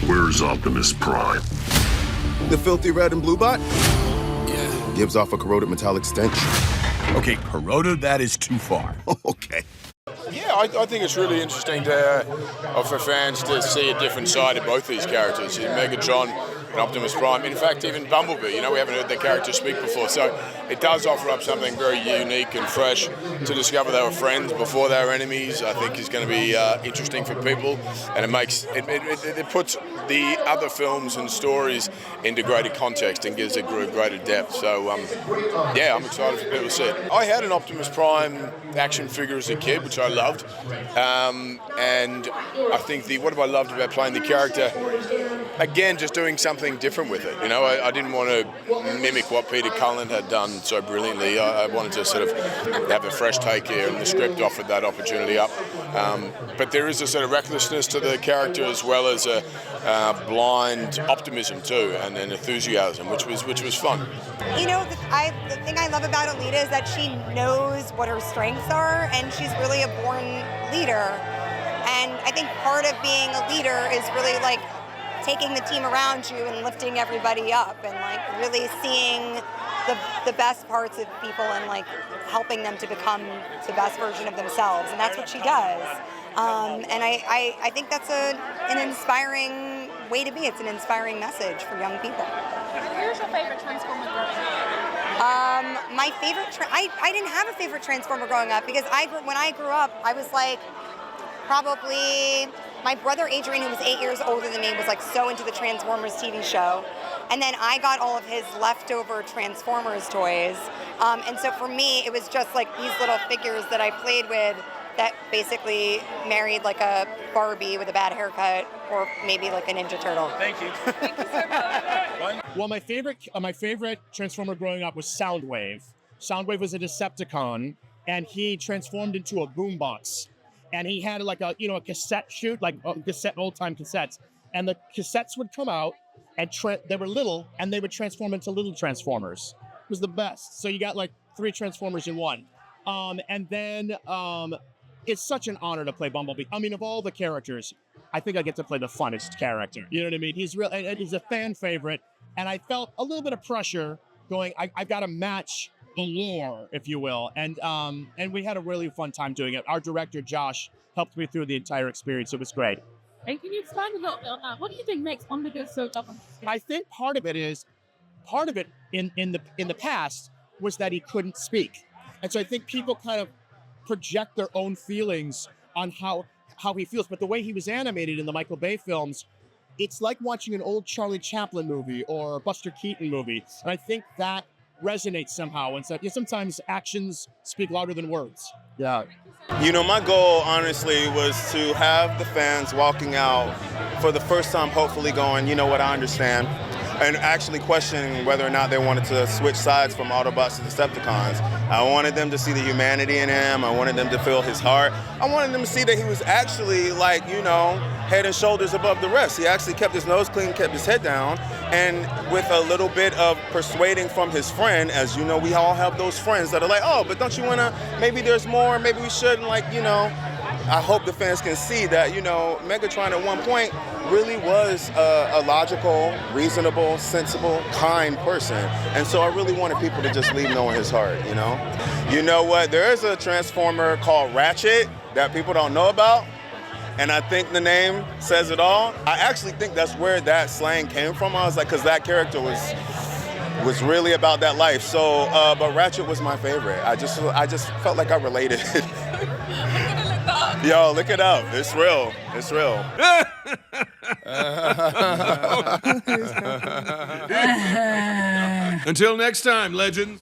Where's Optimus Prime? The filthy red and blue bot Yeah. gives off a corroded metallic stench. Okay, corroded, that is too far. Okay. Yeah, I think it's really interesting for fans to see a different side of both these characters, Megatron and Optimus Prime. In fact, even Bumblebee, we haven't heard their characters speak before, so it does offer up something very unique and fresh. To discover they were friends before they were enemies, I think is going to be interesting for people, and it puts the other films and stories into greater context and gives it greater depth. So, yeah, I'm excited for people to see it. I had an Optimus Prime action figure as a kid, which I loved, and I think what I loved about playing the character, again, just doing something different with it. I didn't want to mimic what Peter Cullen had done so brilliantly. I wanted to sort of have a fresh take here, and the script offered that opportunity up. But there is a sort of recklessness to the character, as well as a blind optimism too, and an enthusiasm, which was fun. The thing I love about Alita is that she knows what her strengths are, and she's really a born leader. And I think part of being a leader is really like taking the team around you and lifting everybody up, and like really seeing the best parts of people and like helping them to become the best version of themselves, and that's what she does. And I think that's an inspiring way to be. It's an inspiring message for young people. Who's your favorite Transformer growing up? My favorite, I didn't have a favorite Transformer growing up, because when I grew up, I was like, probably, my brother Adrian, who was 8 years older than me, was like so into the Transformers TV show. And then I got all of his leftover Transformers toys. And so for me, it was just like these little figures that I played with that basically married like a Barbie with a bad haircut, or maybe like a Ninja Turtle. Thank you. Thank you so much. Well, my favorite Transformer growing up was Soundwave. Soundwave was a Decepticon, and he transformed into a boombox. And he had like a cassette chute, like old-time cassettes. And the cassettes would come out, and they were little, and they would transform into little Transformers. It was the best. So you got like 3 Transformers in one. And then it's such an honor to play Bumblebee. I mean, of all the characters, I think I get to play the funnest character. You know what I mean? He's a fan favorite, and I felt a little bit of pressure going, I've got to match the lore, if you will. And we had a really fun time doing it. Our director, Josh, helped me through the entire experience. It was great. And can you expand a little bit on that? What do you think makes Bumblebee so tough? I think part of it in the past was that he couldn't speak. And so I think people kind of project their own feelings on how he feels. But the way he was animated in the Michael Bay films, it's like watching an old Charlie Chaplin movie or a Buster Keaton movie. And I think that resonates somehow. And so sometimes actions speak louder than words. Yeah. My goal, honestly, was to have the fans walking out for the first time, hopefully going, you know what, I understand, and actually questioning whether or not they wanted to switch sides from Autobots to Decepticons. I wanted them to see the humanity in him. I wanted them to feel his heart. I wanted them to see that he was actually head and shoulders above the rest. He actually kept his nose clean, kept his head down, and with a little bit of persuading from his friend, as you know, we all have those friends that are like, oh, but don't you want to, maybe there's more, maybe we shouldn't, I hope the fans can see that, Megatron at one point really was a logical, reasonable, sensible, kind person. And so I really wanted people to just leave knowing his heart, You know what? There is a Transformer called Ratchet that people don't know about. And I think the name says it all. I actually think that's where that slang came from. I was like, because that character was really about that life. So, but Ratchet was my favorite. I just felt like I related. Yo, look it up. It's real. It's real. Until next time, legends.